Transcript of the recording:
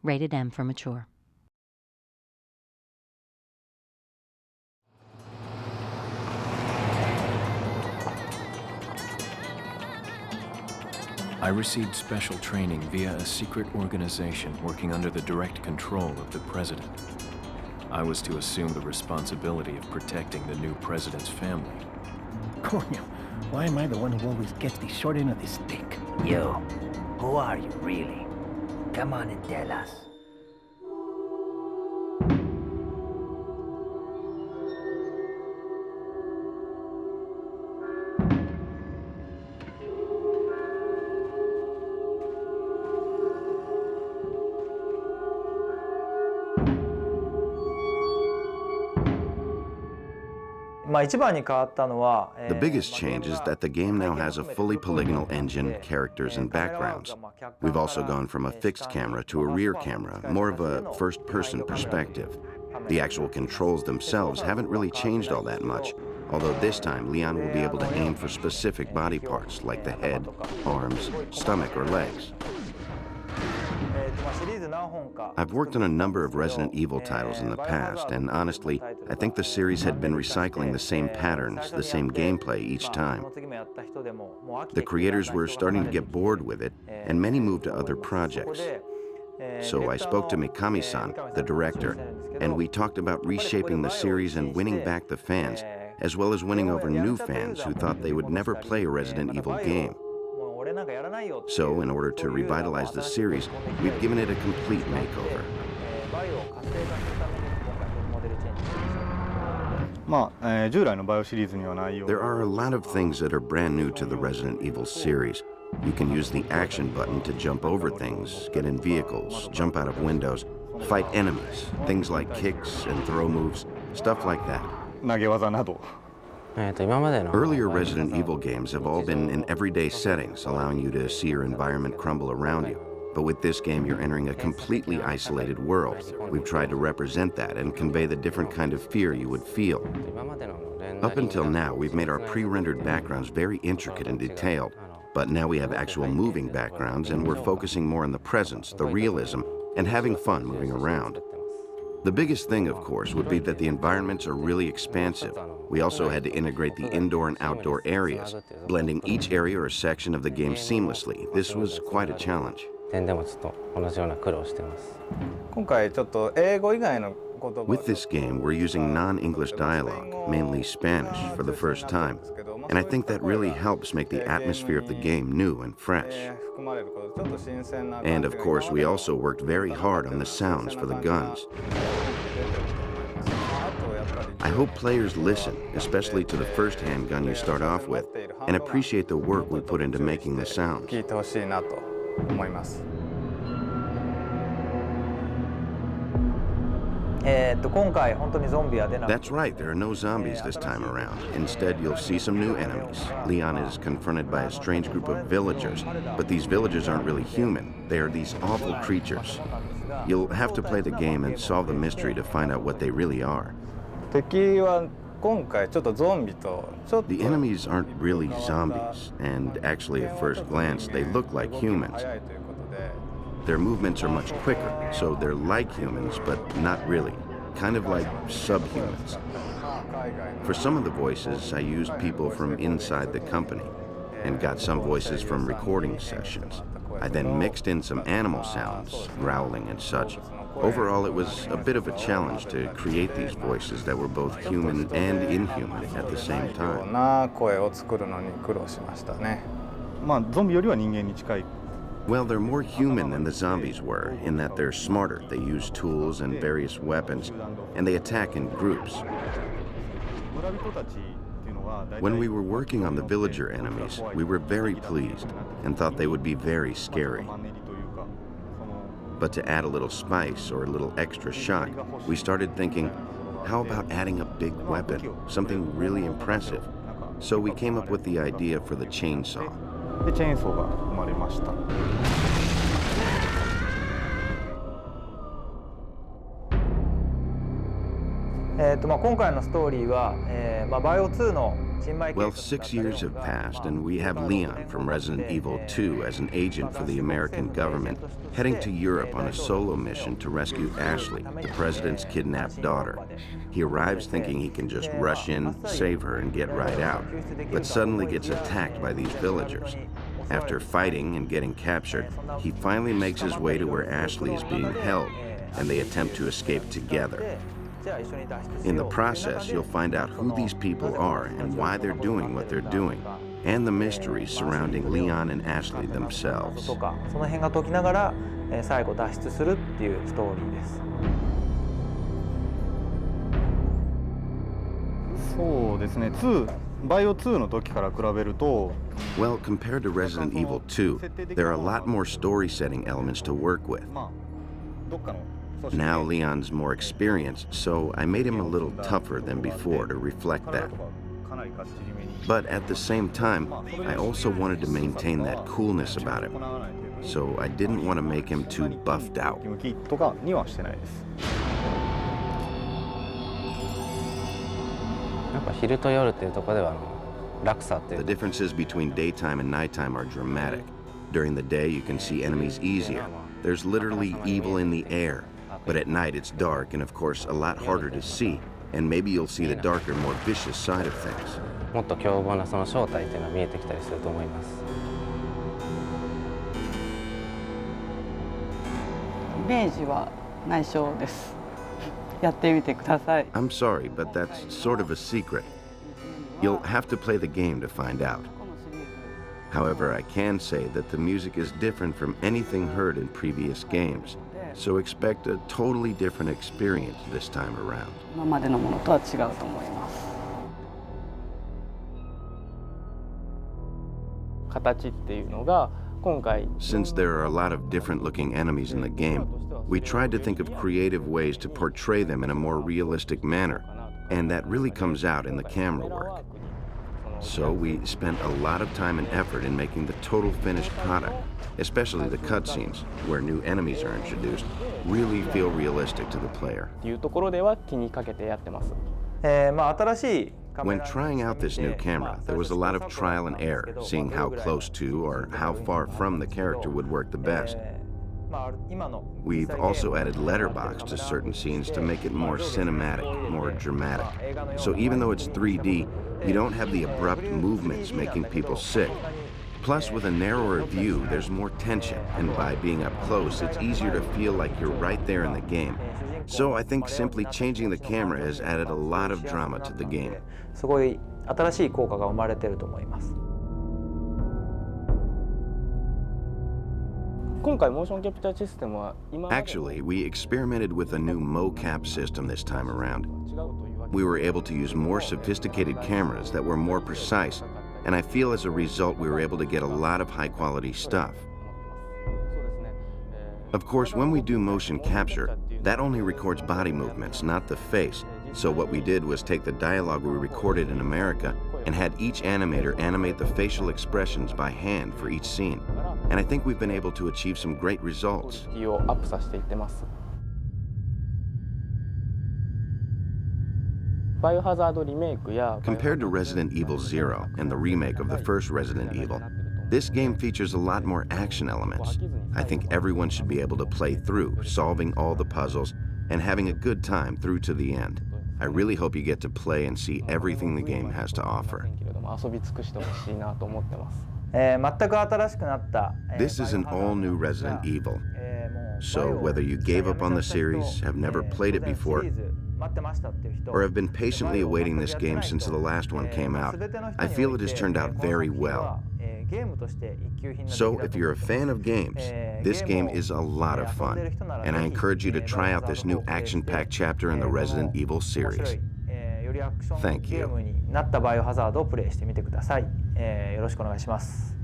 Rated M for mature. I received special training via a secret organization working under the direct control of the president. I was to assume the responsibility of protecting the new president's family. Coño, why am I the one who always gets the short end of the stick? Yo, who are you really? Come on and tell us. The biggest change is that the game now has a fully polygonal engine, characters, and backgrounds. We've also gone from a fixed camera to a rear camera, more of a first-person perspective. The actual controls themselves haven't really changed all that much, although this time Leon will be able to aim for specific body parts like the head, arms, stomach, or legs. I've worked on a number of Resident Evil titles in the past, and honestly, I think the series had been recycling the same patterns, the same gameplay each time. The creators were starting to get bored with it, and many moved to other projects. So I spoke to Mikami-san, the director, and we talked about reshaping the series and winning back the fans, as well as winning over new fans who thought they would never play a Resident Evil game. So, in order to revitalize the series, we've given it a complete makeover. There are a lot of things that are brand new to the Resident Evil series. You can use the action button to jump over things, get in vehicles, jump out of windows, fight enemies, things like kicks and throw moves, stuff like that. Earlier Resident Evil games have all been in everyday settings, allowing you to see your environment crumble around you. But with this game, you're entering a completely isolated world. We've tried to represent that and convey the different kind of fear you would feel. Up until now, we've made our pre-rendered backgrounds very intricate and detailed. But now we have actual moving backgrounds, and we're focusing more on the presence, the realism, and having fun moving around. The biggest thing, of course, would be that the environments are really expansive. We also had to integrate the indoor and outdoor areas, blending each area or section of the game seamlessly. This was quite a challenge. With this game, we're using non-English dialogue, mainly Spanish, for the first time. And I think that really helps make the atmosphere of the game new and fresh. And of course, we also worked very hard on the sounds for the guns. I hope players listen, especially to the first handgun you start off with, and appreciate the work we put into making the sounds. That's right, there are no zombies this time around. Instead, you'll see some new enemies. Leon is confronted by a strange group of villagers, but these villagers aren't really human. They are these awful creatures. You'll have to play the game and solve the mystery to find out what they really are. The enemies aren't really zombies, and actually at first glance, they look like humans. Their movements are much quicker, so they're like humans, but not really. Kind of like subhumans. For some of the voices, I used people from inside the company and got some voices from recording sessions. I then mixed in some animal sounds, growling and such. Overall, it was a bit of a challenge to create these voices that were both human and inhuman at the same time. Well, they're more human than the zombies were, in that they're smarter. They use tools and various weapons, and they attack in groups. When we were working on the villager enemies, we were very pleased and thought they would be very scary. But to add a little spice or a little extra shock, we started thinking, how about adding a big weapon, something really impressive? So we came up with the idea for the chainsaw. でチェーンソーが生まれました。今回のストーリーは、バイオ2の Well, 6 years have passed, and we have Leon from Resident Evil 2 as an agent for the American government, heading to Europe on a solo mission to rescue Ashley, the president's kidnapped daughter. He arrives thinking he can just rush in, save her, and get right out, but suddenly gets attacked by these villagers. After fighting and getting captured, he finally makes his way to where Ashley is being held, and they attempt to escape together. In the process, you'll find out who these people are and why they're doing what they're doing, and the mysteries surrounding Leon and Ashley themselves. その辺が解きながら、最後脱出するっていうストーリーです。そうですね。バイオ2の時から比べると Well, compared to Resident Evil 2, there are a lot more story-setting elements to work with. どっかの Now Leon's more experienced, so I made him a little tougher than before to reflect that. But at the same time, I also wanted to maintain that coolness about him, so I didn't want to make him too buffed out. とかにはしてないです。やっぱ昼と夜っていうところでは落差っていう The differences between daytime and nighttime are dramatic. During the day, you can see enemies easier. There's literally evil in the air. But at night, it's dark and, of course, a lot harder to see. And maybe you'll see the darker, more vicious side of things. もっと凶暴なその正体っていうのは見えてきたりすると思います。イメージは内緒です。やってみてください。I'm sorry, but that's sort of a secret. You'll have to play the game to find out. However, I can say that the music is different from anything heard in previous games. So expect a totally different experience this time around. 今までのものとは違うと思います。形っていうのが今回 Since there are a lot of different looking enemies in the game, we tried to think of creative ways to portray them in a more realistic manner, and that really comes out in the camera work. So we spent a lot of time and effort in making the total finished product, especially the cutscenes, where new enemies are introduced, really feel realistic to the player. っていうところでは気にかけてやってます。新しい When trying out this new camera, there was a lot of trial and error, seeing how close to or how far from the character would work the best. We've also added letterbox to certain scenes to make it more cinematic, more dramatic. So even though it's 3D, you don't have the abrupt movements making people sick. Plus, with a narrower view, there's more tension, and by being up close, it's easier to feel like you're right there in the game. So I think simply changing the camera has added a lot of drama to the game. すごい新しい効果が生まれてると思います。今回モーションキャプチャーシステムは今 Actually, we experimented with a new mocap system this time around. We were able to use more sophisticated cameras that were more precise, and I feel as a result we were able to get a lot of high-quality stuff. Of course, when we do motion capture, that only records body movements, not the face. So what we did was take the dialogue we recorded in America and had each animator animate the facial expressions by hand for each scene. And I think we've been able to achieve some great results. をアップさせていってます。バイオハザードリメイクや Compared to Resident Evil 0 and the remake of the first Resident Evil, this game features a lot more action elements. I think everyone should be able to play through, solving all the puzzles, and having a good time through to the end. I really hope you get to play and see everything the game has to offer. 遊び尽くしてほしいなと思ってます。全く新しくなった This is an all-new Resident Evil. So whether you gave up on the series, have never played it before, or have been patiently awaiting this game since the last one came out, I feel it has turned out very well. So if you're a fan of games, this game is a lot of fun, and I encourage you to try out this new action-packed chapter in the Resident Evil series. Thank you. なったバイオハザードをプレイしてみてください。よろしくお願いします。